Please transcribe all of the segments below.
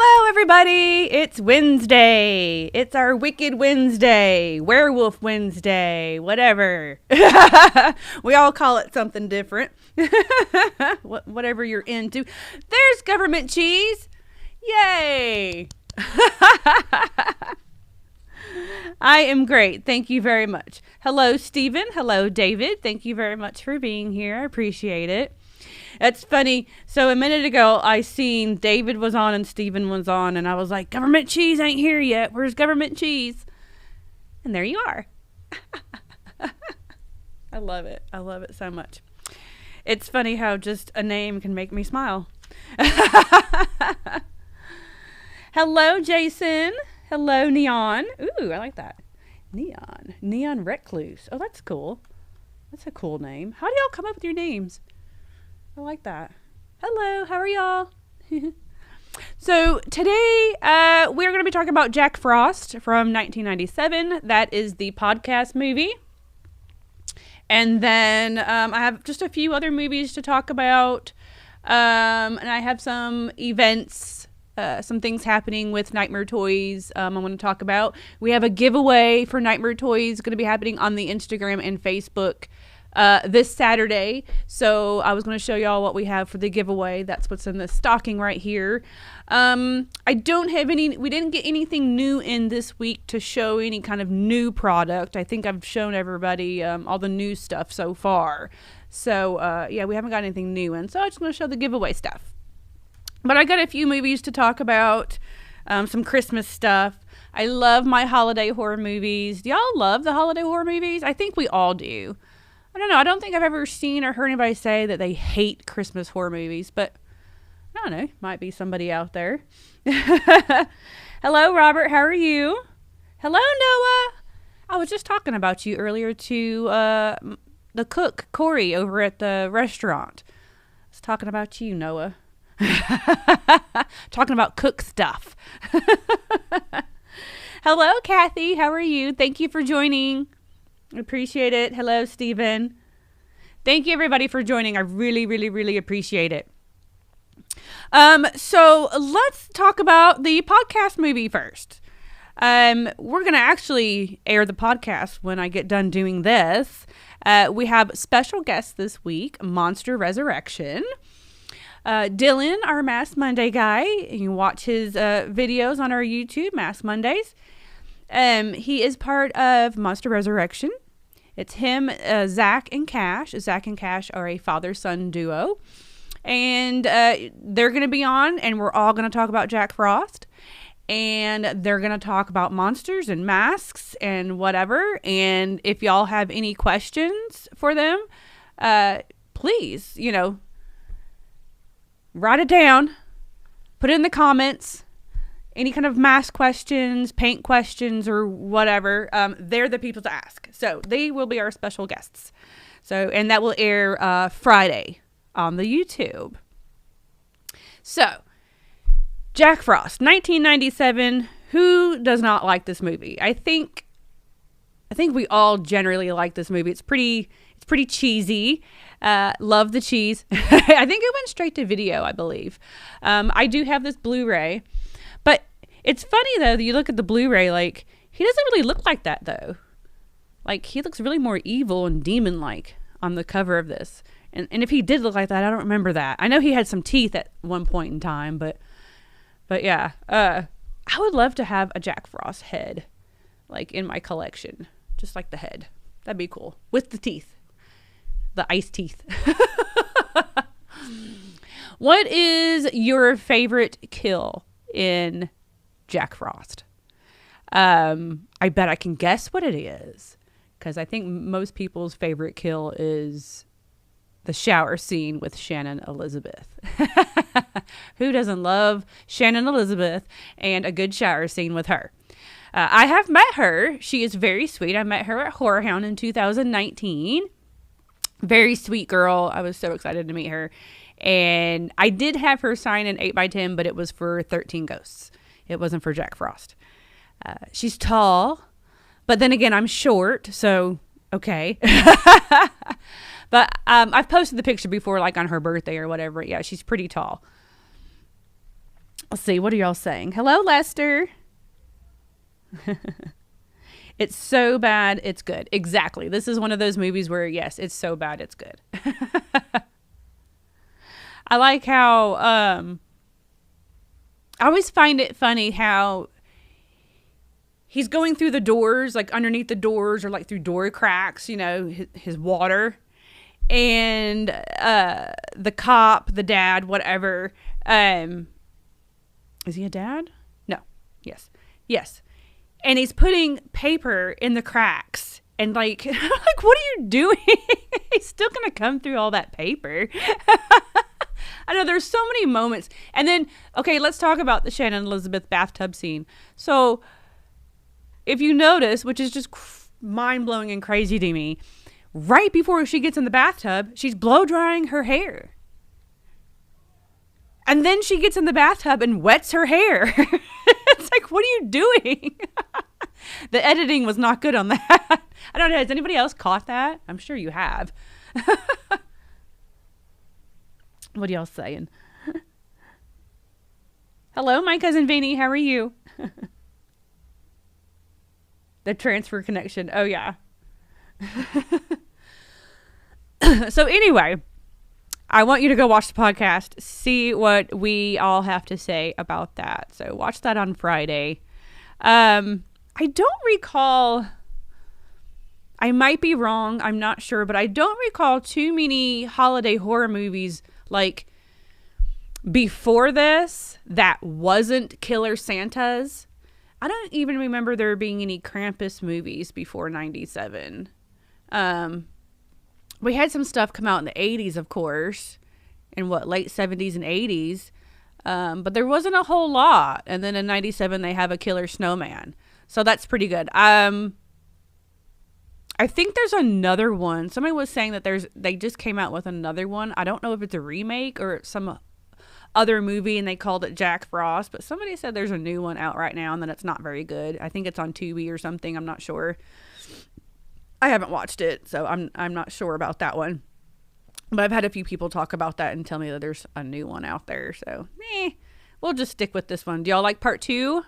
Hello, everybody. It's Wednesday. It's our Wicked Wednesday, Werewolf Wednesday, whatever. We all call it something different. Whatever you're into. There's government cheese. Yay. I am great. Thank you very much. Hello, Stephen. Hello, David. Thank you very much for being here. I appreciate it. It's funny. So a minute ago, I seen David was on and Stephen was on, and I was like, government cheese ain't here yet. Where's government cheese? And there you are. I love it. I love it so much. It's funny how just a name can make me smile. Hello, Jason. Hello, Neon. Ooh, I like that. Neon Recluse. Oh, that's cool. That's a cool name. How do y'all come up with your names? I like that. Hello, how are y'all? So today we're going to be talking about Jack Frost from 1997. That is the podcast movie. And then I have just a few other movies to talk about. And I have some events, some things happening with Nightmare Toys I want to talk about. We have a giveaway for Nightmare Toys going to be happening on the Instagram and Facebook this Saturday. So I was going to show y'all what we have for the giveaway. That's what's in the stocking right here. I don't have we didn't get anything new in this week to show any kind of new product. I think I've shown everybody all the new stuff so far. So yeah, we haven't got anything new in. So I'm just going to show the giveaway stuff. But I got a few movies to talk about, some Christmas stuff. I love my holiday horror movies. Do y'all love the holiday horror movies? I think we all do. I don't know. I don't think I've ever seen or heard anybody say that they hate Christmas horror movies, but I don't know. Might be somebody out there. Hello, Robert. How are you? Hello, Noah. I was just talking about you earlier to the cook, Corey, over at the restaurant. I was talking about you, Noah. Talking about cook stuff. Hello, Kathy. How are you? Thank you for joining. Appreciate it. Hello, Stephen. Thank you, everybody, for joining. I really, really, really appreciate it. So let's talk about the podcast movie first. We're going to actually air the podcast when I get done doing this. We have special guests this week, Monster Resurrection. Dylan, our Mask Monday guy. You can watch his videos on our YouTube, Mask Mondays. He is part of Monster Resurrection. It's him, Zach and Cash. Zach and Cash are a father-son duo. And they're going to be on, and we're all going to talk about Jack Frost. And they're going to talk about monsters and masks and whatever. And if y'all have any questions for them, please, write it down. Put it in the comments. Any kind of mask questions, paint questions, or whatever, they're the people to ask. So they will be our special guests. And that will air Friday on the YouTube. So, Jack Frost, 1997. Who does not like this movie? I think we all generally like this movie. It's pretty cheesy. Love the cheese. I think it went straight to video, I believe. I do have this Blu-ray. But it's funny, though, that you look at the Blu-ray, like, he doesn't really look like that, though. Like, he looks really more evil and demon-like on the cover of this. And if he did look like that, I don't remember that. I know he had some teeth at one point in time, but yeah. I would love to have a Jack Frost head, like, in my collection. Just like the head. That'd be cool. With the teeth. The ice teeth. What is your favorite kill in Jack Frost? I bet I can guess what it is, because I think most people's favorite kill is the shower scene with Shannon Elizabeth. Who doesn't love Shannon Elizabeth and a good shower scene with her? I have met her. She is very sweet. I met her at Horror Hound in 2019. Very sweet girl. I was so excited to meet her. And I did have her sign an 8x10, but it was for 13 Ghosts. It wasn't for Jack Frost. She's tall, but then again, I'm short, so okay. But I've posted the picture before, like on her birthday or whatever. Yeah, she's pretty tall. Let's see. What are y'all saying? Hello, Lester. It's so bad, it's good. Exactly. This is one of those movies where, yes, it's so bad, it's good. I like how, I always find it funny how he's going through the doors, like underneath the doors or like through door cracks, you know, his water. And the cop, the dad, whatever, is he a dad? No. Yes. Yes. And he's putting paper in the cracks. And like, like, what are you doing? He's still going to come through all that paper. I know there's so many moments. And then, okay, let's talk about the Shannon Elizabeth bathtub scene. So if you notice, which is just mind-blowing and crazy to me, right before she gets in the bathtub, she's blow drying her hair. And then she gets in the bathtub and wets her hair. It's like, what are you doing? The editing was not good on that. I don't know. Has anybody else caught that? I'm sure you have. What are y'all saying? Hello, my cousin Vinny. How are you? The transfer connection. Oh, yeah. So anyway, I want you to go watch the podcast, see what we all have to say about that. So watch that on Friday. I don't recall, I might be wrong, I'm not sure, but I don't recall too many holiday horror movies like before this that wasn't Killer Santas. I don't even remember there being any Krampus movies before 97. We had some stuff come out in the 80s, of course, in late 70s and 80s. But there wasn't a whole lot. And then in 97, they have a killer snowman. So that's pretty good. I think there's another one. Somebody was saying that they just came out with another one. I don't know if it's a remake or some other movie and they called it Jack Frost. But somebody said there's a new one out right now and that it's not very good. I think it's on Tubi or something. I'm not sure. I haven't watched it, so I'm not sure about that one. But I've had a few people talk about that and tell me that there's a new one out there. So, we'll just stick with this one. Do y'all like part 2?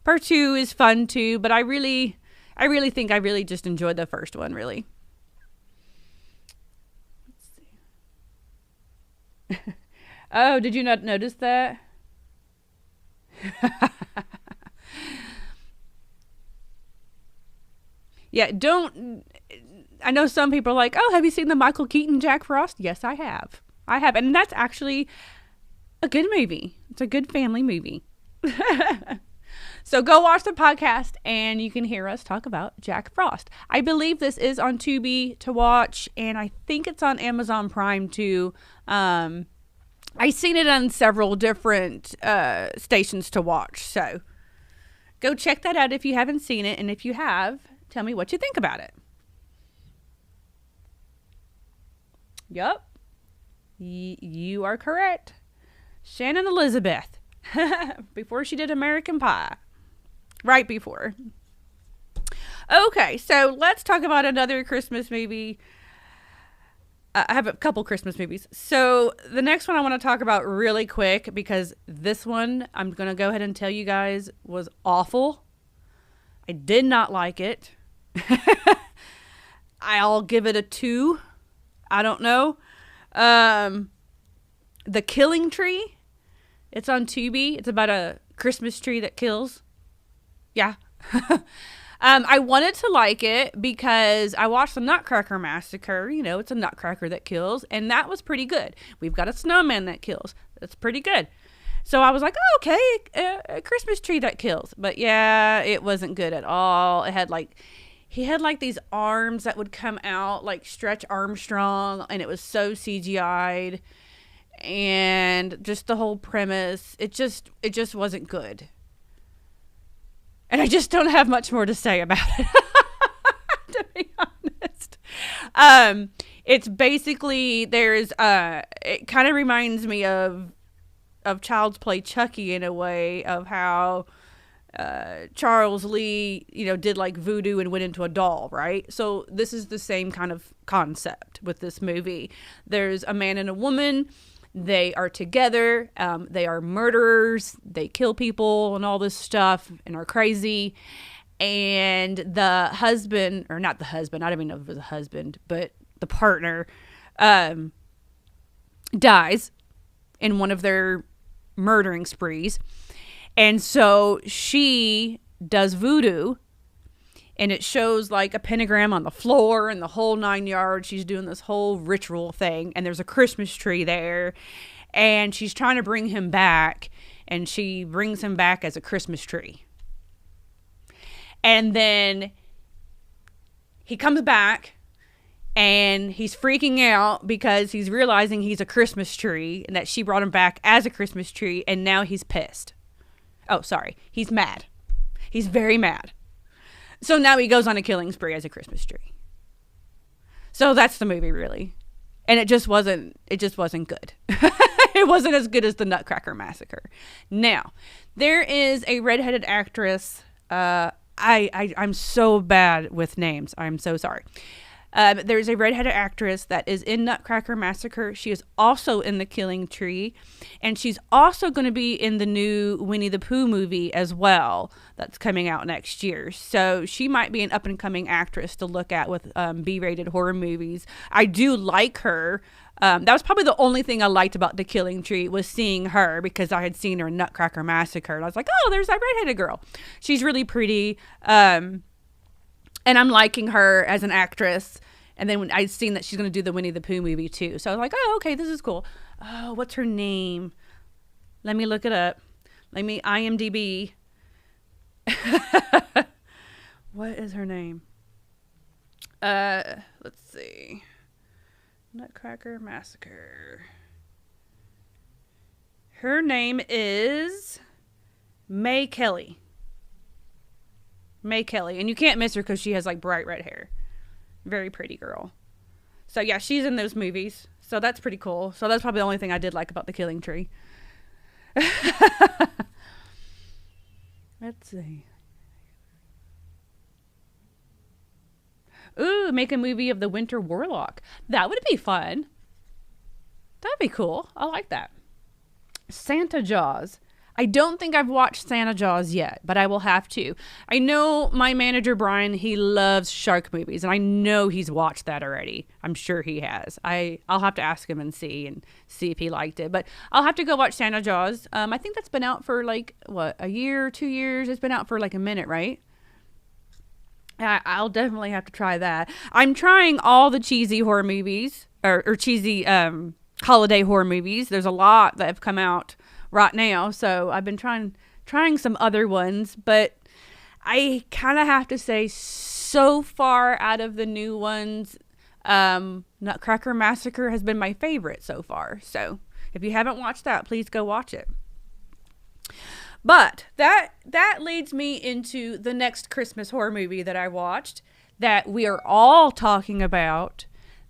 Part 2 is fun too, but I really think I really just enjoyed the first one, really. Let's see. Oh, did you not notice that? Yeah, I know some people are like, oh, have you seen the Michael Keaton Jack Frost? Yes, I have. And that's actually a good movie. It's a good family movie. So go watch the podcast and you can hear us talk about Jack Frost. I believe this is on Tubi to watch, and I think it's on Amazon Prime too. I've seen it on several different stations to watch. So go check that out if you haven't seen it. And if you have, tell me what you think about it. Yup. You are correct. Shannon Elizabeth. Before she did American Pie. Right before. Okay, so let's talk about another Christmas movie. I have a couple Christmas movies. So the next one I want to talk about really quick, because this one, I'm going to go ahead and tell you guys, was awful. I did not like it. I'll give it a 2. I don't know. The Killing Tree. It's on Tubi. It's about a Christmas tree that kills. Yeah. I wanted to like it because I watched the Nutcracker Massacre. You know, it's a nutcracker that kills, and that was pretty good. We've got a snowman that kills. That's pretty good. So I was like, oh, okay, a Christmas tree that kills. But yeah, it wasn't good at all. He had like these arms that would come out like Stretch Armstrong, and it was so CGI'd, and just the whole premise, it just wasn't good. And I just don't have much more to say about it, to be honest. It's basically, it kind of reminds me of Child's Play Chucky in a way, of how Charles Lee, did like voodoo and went into a doll, right? So this is the same kind of concept with this movie. There's a man and a woman. They are together. They are murderers. They kill people and all this stuff and are crazy. And the husband, or not the husband, I don't even know if it was a husband, but the partner dies in one of their murdering sprees. And so she does voodoo, and it shows like a pentagram on the floor and the whole 9 yards. She's doing this whole ritual thing, and there's a Christmas tree there, and she's trying to bring him back, and she brings him back as a Christmas tree. And then he comes back, and he's freaking out because he's realizing he's a Christmas tree and that she brought him back as a Christmas tree, and now he's pissed. Oh, sorry. He's mad. He's very mad. So now he goes on a killing spree as a Christmas tree. So that's the movie, really. And it just wasn't good. It wasn't as good as the Nutcracker Massacre. Now, there is a redheaded actress. I'm so bad with names. I'm so sorry. There's a redheaded actress that is in Nutcracker Massacre. She is also in The Killing Tree. And she's also going to be in the new Winnie the Pooh movie as well. That's coming out next year. So she might be an up-and-coming actress to look at with B-rated horror movies. I do like her. That was probably the only thing I liked about The Killing Tree, was seeing her, because I had seen her in Nutcracker Massacre. And I was like, oh, there's that redheaded girl. She's really pretty. And I'm liking her as an actress. And then when I'd seen that she's going to do the Winnie the Pooh movie too. So I was like, oh, okay, this is cool. Oh, what's her name? Let me look it up. Let me IMDb. What is her name? Let's see. Nutcracker Massacre. Her name is May Kelly. May Kelly. And you can't miss her because she has like bright red hair. Very pretty girl. So yeah, she's in those movies. So that's pretty cool. So that's probably the only thing I did like about The Killing Tree. Let's see. Ooh, make a movie of the Winter Warlock. That would be fun. That'd be cool. I like that. Santa Jaws. I don't think I've watched Santa Jaws yet, but I will have to. I know my manager, Brian, he loves shark movies, and I know he's watched that already. I'm sure he has. I'll have to ask him and see if he liked it. But I'll have to go watch Santa Jaws. I think that's been out for like, what, a year, 2 years? It's been out for like a minute, right? I'll definitely have to try that. I'm trying all the cheesy horror movies, or cheesy holiday horror movies. There's a lot that have come out right now, so I've been trying some other ones, but I kind of have to say, so far out of the new ones, Nutcracker Massacre has been my favorite so far. So if you haven't watched that, please go watch it. But that leads me into the next Christmas horror movie that I watched, that we are all talking about,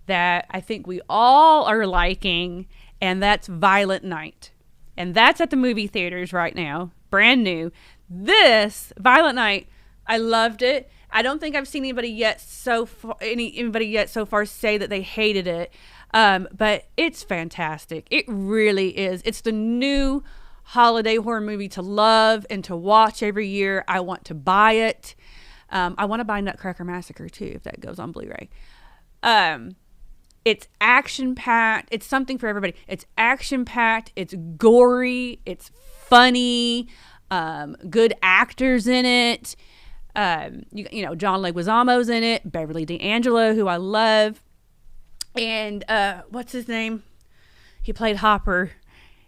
that I think we all are liking, and that's Violent Night. And that's at the movie theaters right now. Brand new. This, Violent Night, I loved it. I don't think I've seen anybody yet so far say that they hated it. But it's fantastic. It really is. It's the new holiday horror movie to love and to watch every year. I want to buy it. I want to buy Nutcracker Massacre too, if that goes on Blu-ray. It's action-packed. It's something for everybody. It's action-packed. It's gory. It's funny. Good actors in it. You know, John Leguizamo's in it. Beverly D'Angelo, who I love. And what's his name? He played Hopper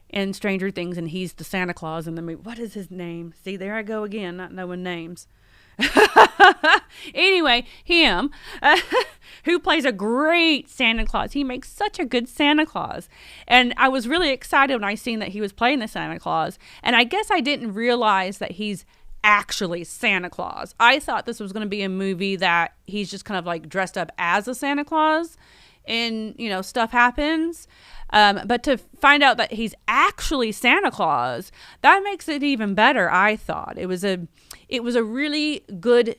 in Stranger Things, and he's the Santa Claus in the movie. What is his name? See, there I go again, not knowing names. Anyway, him, who plays a great Santa Claus. He makes such a good Santa Claus. And I was really excited when I seen that he was playing the Santa Claus. And I guess I didn't realize that he's actually Santa Claus. I thought this was going to be a movie that he's just kind of like dressed up as a Santa Claus and, you know, stuff happens. But to find out that he's actually Santa Claus, that makes it even better, I thought. It was a really good,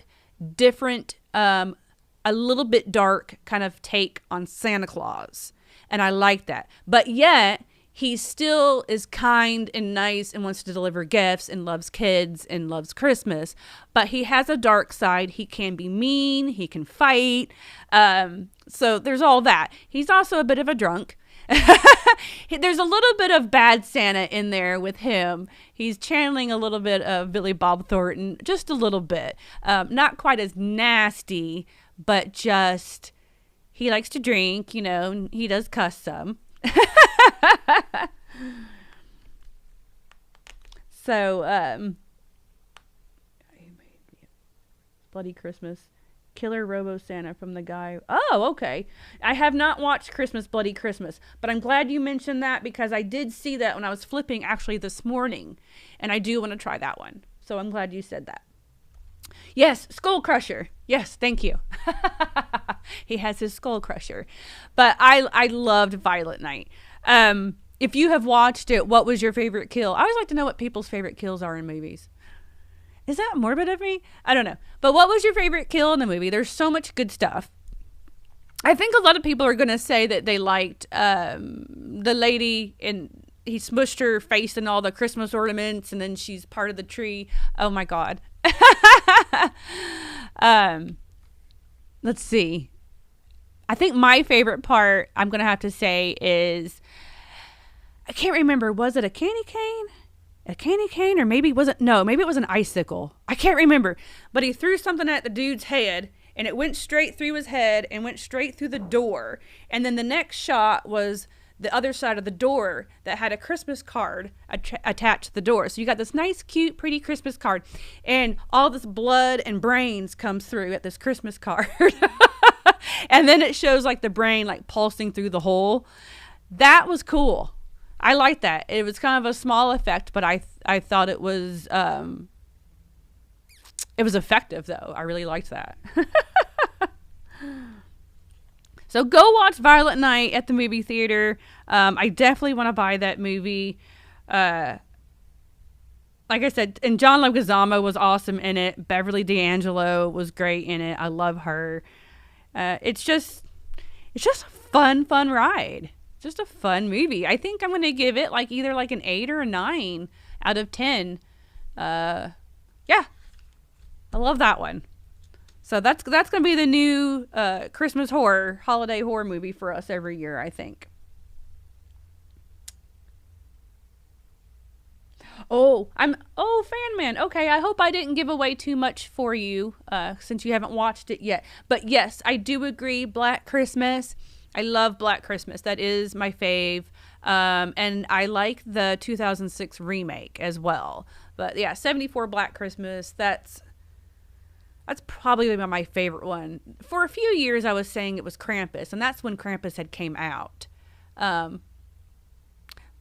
different, a little bit dark kind of take on Santa Claus. And I like that. But yet, he still is kind and nice and wants to deliver gifts and loves kids and loves Christmas. But he has a dark side. He can be mean. He can fight. So there's all that. He's also a bit of a drunk. There's a little bit of bad Santa in there with him. He's channeling a little bit of Billy Bob Thornton, just a little bit. Not quite as nasty, but just he likes to drink, and he does cuss some. So, Bloody Christmas. Killer Robo Santa from the guy. Oh, okay. I have not watched Christmas Bloody Christmas, but I'm glad you mentioned that because I did see that when I was flipping actually this morning, and I do want to try that one. So I'm glad you said that. Yes, Skull Crusher. Yes, thank you. He has his Skull Crusher. But I loved Violent Night. If you have watched it, what was your favorite kill? I always like to know what people's favorite kills are in movies. Is that morbid of me? I don't know. But what was your favorite kill in the movie? There's so much good stuff. I think a lot of people are going to say that they liked the lady and he smushed her face in all the Christmas ornaments and then she's part of the tree. Oh my God. Let's see. I think my favorite part, I'm going to have to say, is I can't remember. Was it a candy cane? A candy cane? Or maybe it wasn't. No, maybe it was an icicle. I can't remember. But he threw something at the dude's head and it went straight through his head and went straight through the door. And then the next shot was the other side of the door that had a Christmas card attached to the door. So you got this nice, cute, pretty Christmas card. And all this blood and brains comes through at this Christmas card. And then it shows like the brain like pulsing through the hole. That was cool. I liked that. It was kind of a small effect, but I thought it was effective though. I really liked that. So go watch Violent Night at the movie theater. I definitely want to buy that movie. Like I said, and John Leguizamo was awesome in it. Beverly D'Angelo was great in it. I love her. It's just a fun ride. Just a fun movie. I think I'm going to give it either an 8 or a 9 out of 10. Yeah. I love that one. So that's going to be the new Christmas holiday horror movie for us every year, I think. Fan man. Okay, I hope I didn't give away too much for you since you haven't watched it yet. But yes, I do agree. Black Christmas. I love Black Christmas. That is my fave. And I like the 2006 remake as well. But yeah, 74 Black Christmas. That's probably my favorite one. For a few years, I was saying it was Krampus, and that's when Krampus had came out. But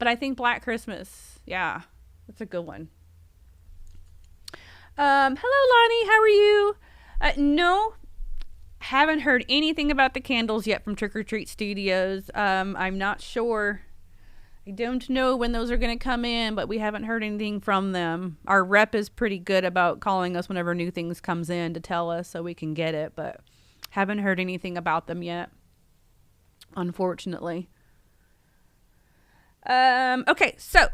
I think Black Christmas, yeah, that's a good one. Hello, Lonnie. How are you? No, haven't heard anything about the candles yet from Trick or Treat Studios. I'm not sure. I don't know when those are going to come in, but we haven't heard anything from them. Our rep is pretty good about calling us whenever new things comes in to tell us so we can get it, but haven't heard anything about them yet, unfortunately. Okay, so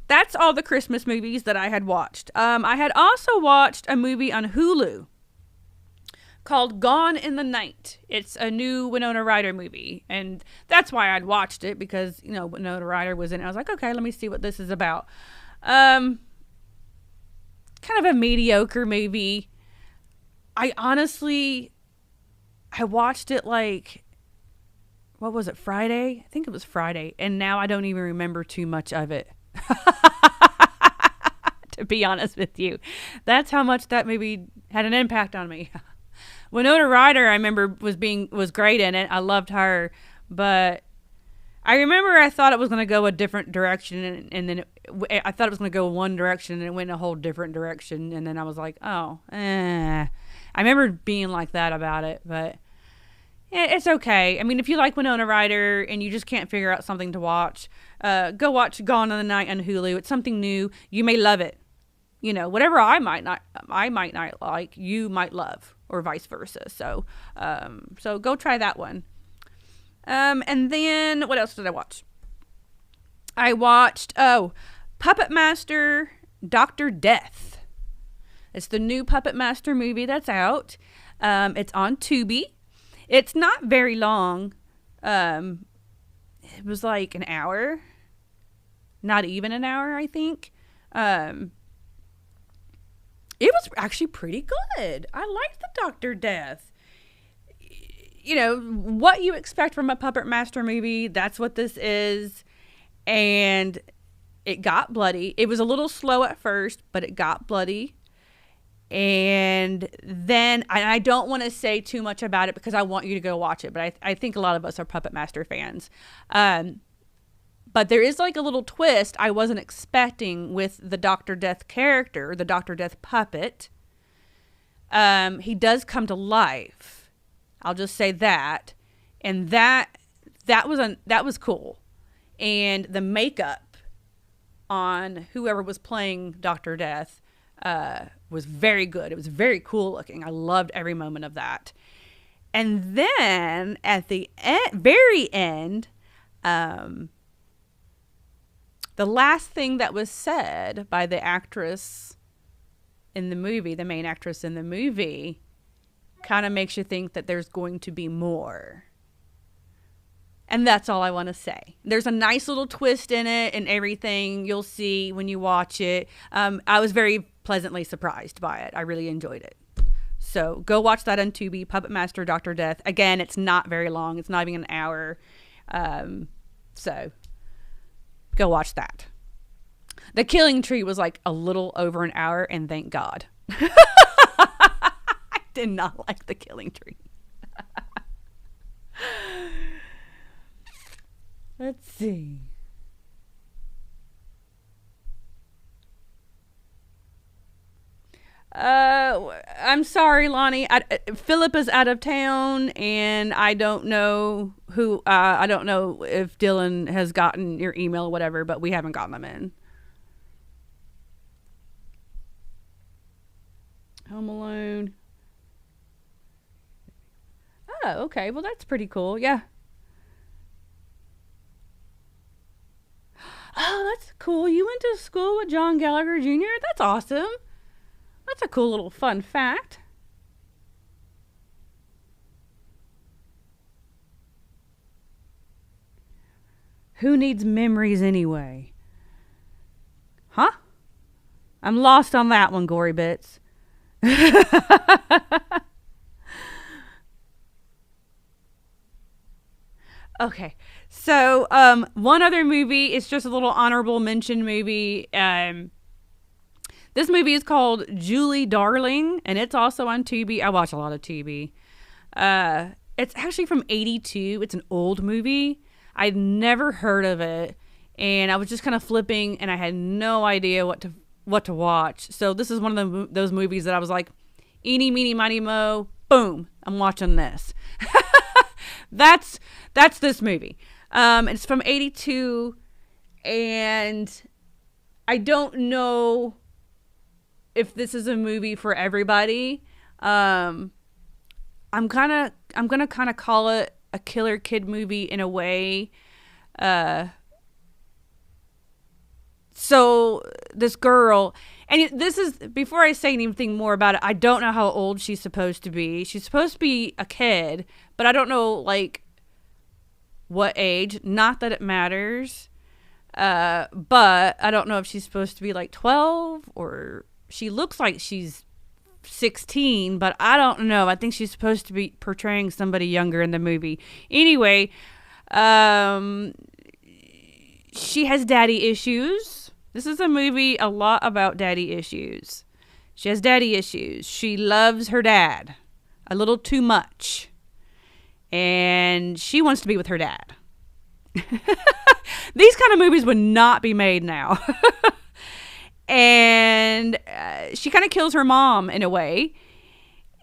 that's all the Christmas movies that I had watched. I had also watched a movie on Hulu called Gone in the Night. It's a new Winona Ryder movie, and that's why I'd watched it, because Winona Ryder was in it. I was like, okay, let me see what this is about. Kind of a mediocre movie. I watched it what was it, Friday? I think it was Friday, and now I don't even remember too much of it. To be honest with you, that's how much that movie had an impact on me. Winona Ryder, I remember, was great in it. I loved her, but I remember I thought it was going to go a different direction, and then I thought it was going to go one direction, and it went a whole different direction, and then I was like, I remember being like that about it, but it's okay. I mean, if you like Winona Ryder and you just can't figure out something to watch, go watch Gone in the Night on Hulu. It's something new. You may love it. Whatever I might not like, you might love, or vice versa. So go try that one. And then what else did I watch? I watched, Puppet Master Dr. Death. It's the new Puppet Master movie that's out. It's on Tubi. It's not very long. It was like an hour. Not even an hour, I think. It was actually pretty good. I liked the Dr. Death. You know, what you expect from a Puppet Master movie, that's what this is. And it got bloody. It was a little slow at first, but it got bloody. And then, I don't want to say too much about it because I want you to go watch it, but I think a lot of us are Puppet Master fans. But there is like a little twist I wasn't expecting with the Dr. Death character, the Dr. Death puppet. He does come to life. I'll just say that. And that was cool. And the makeup on whoever was playing Dr. Death was very good. It was very cool looking. I loved every moment of that. And then at the very end, the last thing that was said by the actress in the movie, the main actress in the movie, kind of makes you think that there's going to be more. And that's all I want to say. There's a nice little twist in it and everything you'll see when you watch it. I was very pleasantly surprised by it. I really enjoyed it. So go watch that on Tubi, Puppet Master Dr. Death. Again, it's not very long. It's not even an hour. So go watch that. The Killing Tree was like a little over an hour, and thank God. I did not like The Killing Tree. Let's see. I'm sorry, Lonnie. Philip is out of town, and I don't know who. I don't know if Dylan has gotten your email or whatever, but we haven't gotten them in. Home Alone. Oh, okay. Well, that's pretty cool. Yeah. Oh, that's cool. You went to school with John Gallagher Jr.? That's awesome. That's a cool little fun fact. Who needs memories anyway? Huh? I'm lost on that one, Gory Bits. Okay. So, one other movie, it's just a little honorable mention movie. This movie is called Julie Darling, and it's also on Tubi. I watch a lot of Tubi. It's actually from '82. It's an old movie. I'd never heard of it, and I was just kind of flipping, and I had no idea what to watch. So this is one of those movies that I was like, eeny, meeny, miny, mo, boom, I'm watching this. That's this movie. It's from '82, and I don't know if this is a movie for everybody. I'm gonna kind of call it a killer kid movie in a way. So this girl, and this is, before I say anything more about it, I don't know how old she's supposed to be. She's supposed to be a kid, but I don't know like what age. Not that it matters. But I don't know if she's supposed to be like 12, or she looks like she's 16, but I don't know. I think she's supposed to be portraying somebody younger in the movie. Anyway, she has daddy issues. This is a movie a lot about daddy issues. She has daddy issues. She loves her dad a little too much, and she wants to be with her dad. These kind of movies would not be made now. And she kind of kills her mom in a way.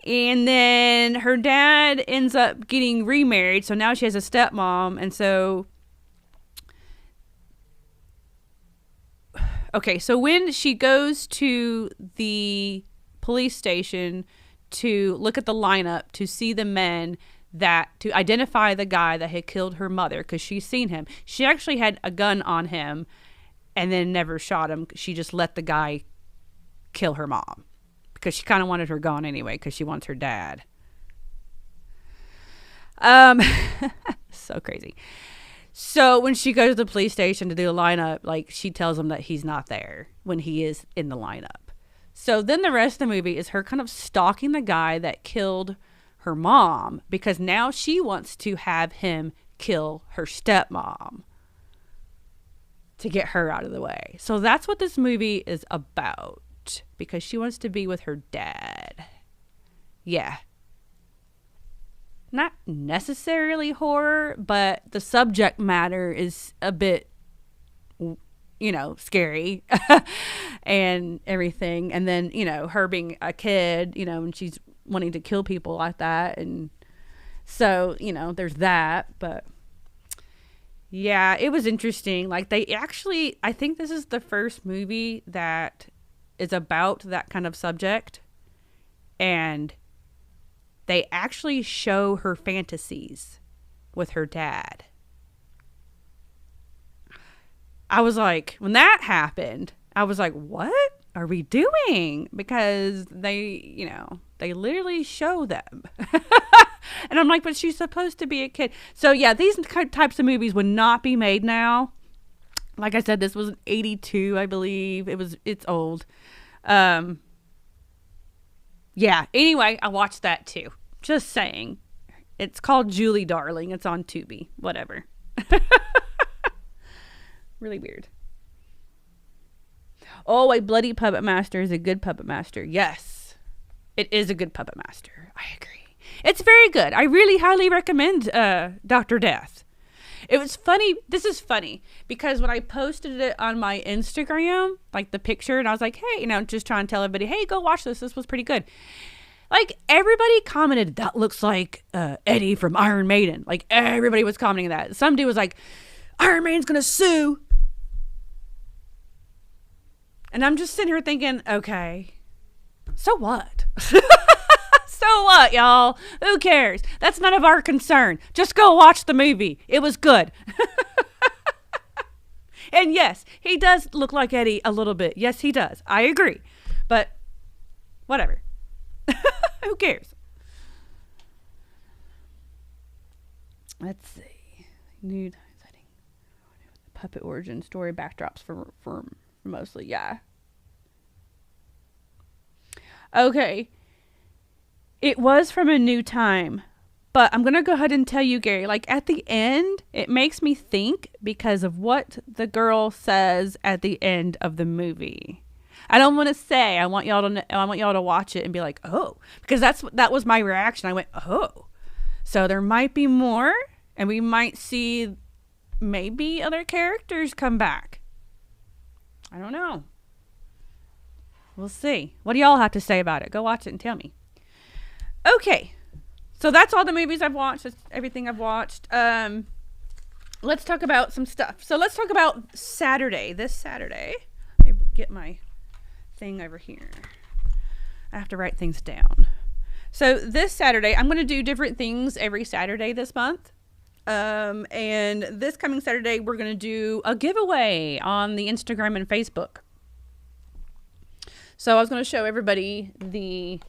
And then her dad ends up getting remarried. So now she has a stepmom. And so, okay, so when she goes to the police station to look at the lineup to see the men that to identify the guy that had killed her mother, because she's seen him. She actually had a gun on him and then never shot him. She just let the guy kill her mom because she kind of wanted her gone anyway because she wants her dad. So crazy. So when she goes to the police station to do a lineup, like, she tells him that he's not there when he is in the lineup. So then the rest of the movie is her kind of stalking the guy that killed her mom, because now she wants to have him kill her stepmom to get her out of the way. So that's what this movie is about, because she wants to be with her dad. Yeah. Not necessarily horror, but the subject matter is a bit, you know, scary and everything. And then, you know, her being a kid, you know, and she's wanting to kill people like that. And so, you know, there's that. But yeah, it was interesting. Like, they actually, I think this is the first movie that is about that kind of subject. And they actually show her fantasies with her dad. I was like, when that happened, I was like, what are we doing? Because they, you know, they literally show them. And I'm like, but she's supposed to be a kid. So yeah, these types of movies would not be made now. Like I said, this was 82, I believe. It's old. Yeah, anyway, I watched that too. Just saying. It's called Julie Darling. It's on Tubi. Whatever. Really weird. Oh, a bloody puppet master is a good puppet master. Yes, it is a good puppet master. I agree. It's very good. I really highly recommend Dr. Death. It was funny. This is funny because when I posted it on my Instagram, like the picture, and I was like, hey, you know, just trying to tell everybody, hey, go watch this. This was pretty good. Like, everybody commented, that looks like Eddie from Iron Maiden. Like, everybody was commenting that. Some dude was like, Iron Maiden's going to sue. And I'm just sitting here thinking, okay, so what? So what, y'all? Who cares? That's none of our concern. Just go watch the movie. It was good. And yes, he does look like Eddie a little bit. Yes, he does. I agree. But whatever. Who cares? Let's see. Nude setting. Puppet origin story backdrops for mostly. Yeah. Okay. It was from a new time, but I'm going to go ahead and tell you, Gary, like at the end, it makes me think because of what the girl says at the end of the movie. I don't want to say, I want y'all to watch it and be like, oh, because that was my reaction. I went, oh, so there might be more and we might see maybe other characters come back. I don't know. We'll see. What do y'all have to say about it? Go watch it and tell me. Okay, so that's all the movies I've watched. That's everything I've watched. Let's talk about some stuff. So let's talk about Saturday. This Saturday. Let me get my thing over here. I have to write things down. So this Saturday, I'm going to do different things every Saturday this month. And this coming Saturday, we're going to do a giveaway on the Instagram and Facebook. So I was going to show everybody that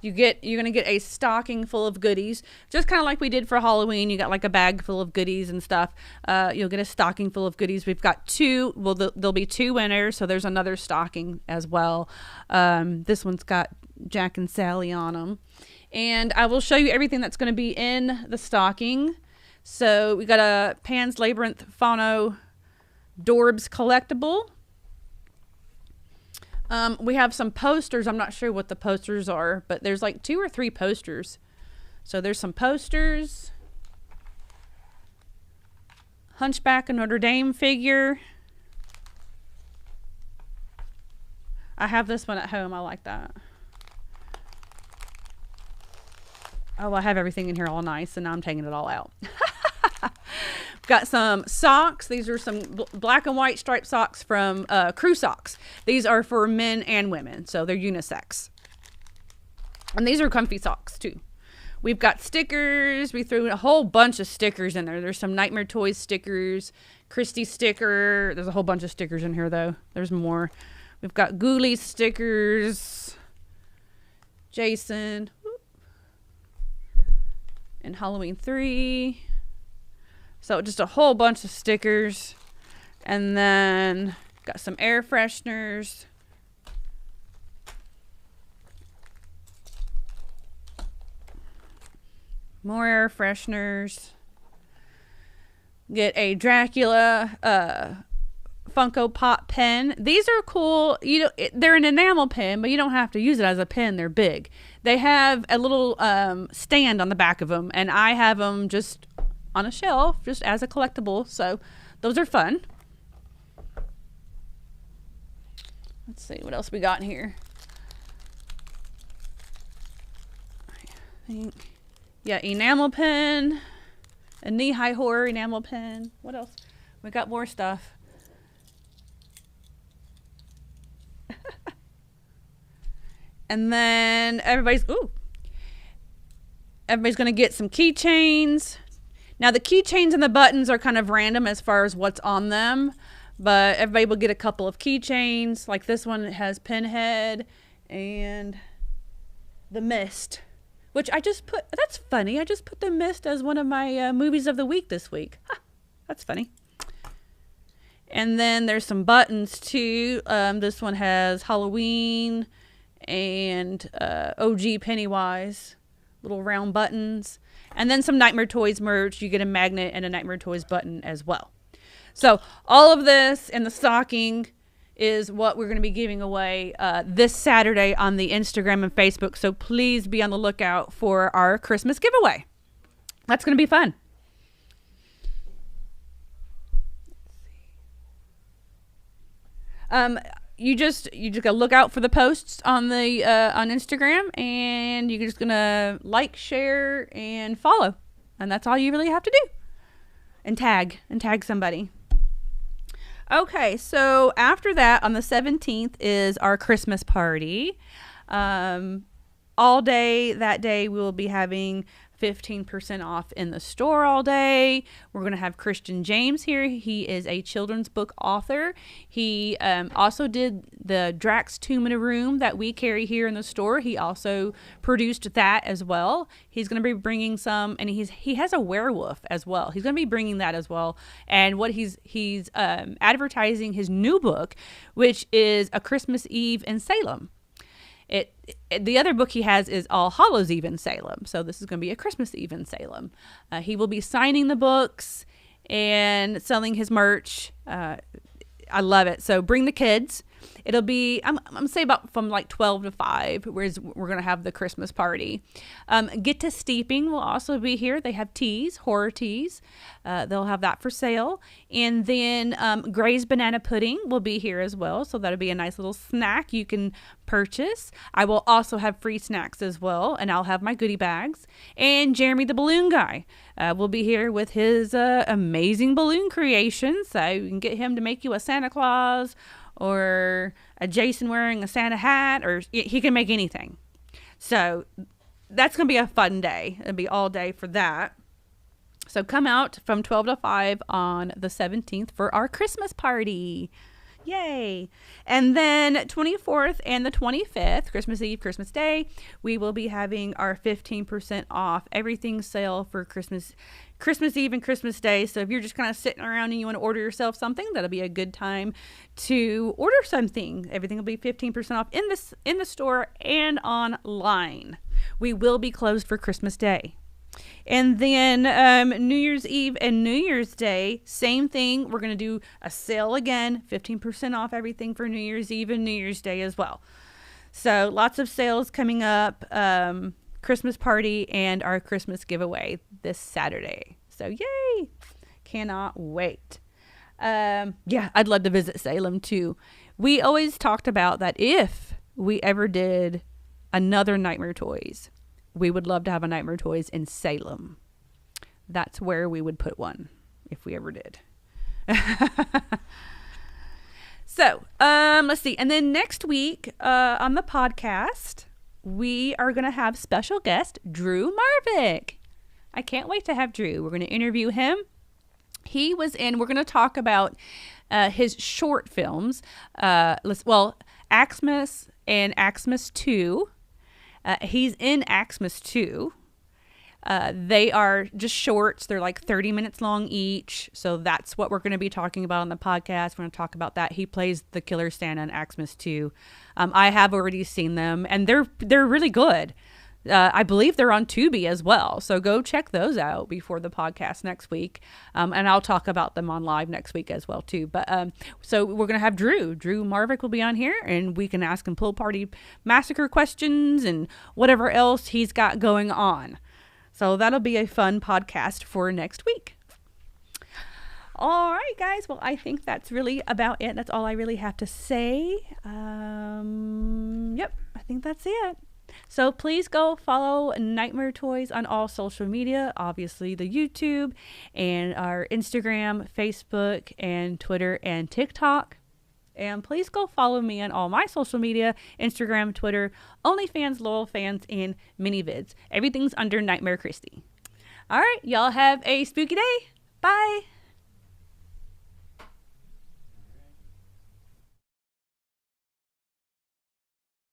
you're going to get a stocking full of goodies, just kind of like we did for Halloween. You got like a bag full of goodies and stuff. You'll get a stocking full of goodies. We've got two. Well, there'll be two winners, so there's another stocking as well. This one's got Jack and Sally on them, and I will show you everything that's going to be in the stocking. So we got a Pan's Labyrinth Fauno Dorbs collectible. We have some posters. I'm not sure what the posters are, but there's like 2 or 3 posters. So there's some posters. Hunchback of Notre Dame figure. I have this one at home. I like that. Oh, I have everything in here all nice, and now I'm taking it all out. Got some socks. These are some black and white striped socks from Crew Socks. These are for men and women, so they're unisex. And these are comfy socks too. We've got stickers. We threw a whole bunch of stickers in there. There's some Nightmare Toys stickers, Kristy sticker. There's a whole bunch of stickers in here though. There's more. We've got Ghoulie stickers, Jason, and Halloween 3. So just a whole bunch of stickers. And then got some air fresheners. More air fresheners. Get a Dracula Funko Pop pen. These are cool. They're an enamel pen, but you don't have to use it as a pen. They're big. They have a little stand on the back of them, and I have them just on a shelf, just as a collectible. So those are fun. Let's see what else we got in here. I think, yeah, enamel pen, a knee-high horror enamel pen. What else? We got more stuff. And then everybody's going to get some keychains. Now the keychains and the buttons are kind of random as far as what's on them, but everybody will get a couple of keychains. Like this one, it has Pinhead and The Mist, which I just put, that's funny. I just put The Mist as one of my movies of the week this week. Huh, that's funny. And then there's some buttons too. This one has Halloween and OG Pennywise, little round buttons. And then some Nightmare Toys merch. You get a magnet and a Nightmare Toys button as well. So all of this and the stocking is what we're going to be giving away this Saturday on the Instagram and Facebook. So please be on the lookout for our Christmas giveaway. That's going to be fun. You just gotta look out for the posts on the on Instagram, and you're just gonna like, share, and follow, and that's all you really have to do. And tag somebody. Okay, so after that, on the 17th is our Christmas party. All day that day, we will be having 15% off in the store all day. We're going to have Christian James here. He is a children's book author. He also did the Drax Tomb in a Room that we carry here in the store. He also produced that as well. He's going to be bringing some, and he has a werewolf as well. He's going to be bringing that as well. And what he's advertising his new book, which is A Christmas Eve in Salem. The other book he has is All Hallows Eve in Salem. So this is going to be A Christmas Eve in Salem. He will be signing the books and selling his merch. I love it. So bring the kids. It'll be, I'm going to say about from like 12 to 5, whereas we're going to have the Christmas party. Get to Steeping will also be here. They have teas, horror teas. They'll have that for sale. And then Gray's Banana Pudding will be here as well. So that'll be a nice little snack you can purchase. I will also have free snacks as well. And I'll have my goodie bags. And Jeremy the Balloon Guy will be here with his amazing balloon creations. So you can get him to make you a Santa Claus or a Jason wearing a Santa hat, or he can make anything. So that's going to be a fun day. It'll be all day for that. So come out from 12 to 5 on the 17th for our Christmas party. Yay. And then 24th and the 25th, Christmas Eve, Christmas Day, we will be having our 15% off everything sale for Christmas Eve and Christmas Day. So if you're just kind of sitting around and you want to order yourself something, that'll be a good time to order something. Everything will be 15% off in the store and online. We will be closed for Christmas Day. And then New Year's Eve and New Year's Day, same thing. We're going to do a sale again, 15% off everything for New Year's Eve and New Year's Day as well. So lots of sales coming up, Christmas party and our Christmas giveaway this Saturday. So yay! Cannot wait. Yeah, I'd love to visit Salem too. We always talked about that if we ever did another Nightmare Toys, we would love to have a Nightmare Toys in Salem. That's where we would put one if we ever did. So, let's see. And then next week on the podcast, we are going to have special guest Drew Marvick. I can't wait to have Drew. We're going to interview him. We're going to talk about his short films. Axmas and Axmas 2. He's in Axmas 2. They are just shorts. They're like 30 minutes long each. So that's what we're going to be talking about on the podcast. We're going to talk about that. He plays the killer Santa in Axmas 2. I have already seen them, and they're really good. I believe they're on Tubi as well. So go check those out before the podcast next week. And I'll talk about them on live next week as well too. But so we're going to have Drew Marvick will be on here, and we can ask him Pool Party Massacre questions and whatever else he's got going on. So that'll be a fun podcast for next week. All right, guys. Well, I think that's really about it. That's all I really have to say. Yep, I think that's it. So please go follow Nightmare Toys on all social media, obviously the YouTube and our Instagram, Facebook, and Twitter and TikTok. And please go follow me on all my social media, Instagram, Twitter, OnlyFans, Loyal Fans, and MiniVids. Everything's under Nightmare Kristy. All right, y'all have a spooky day. Bye.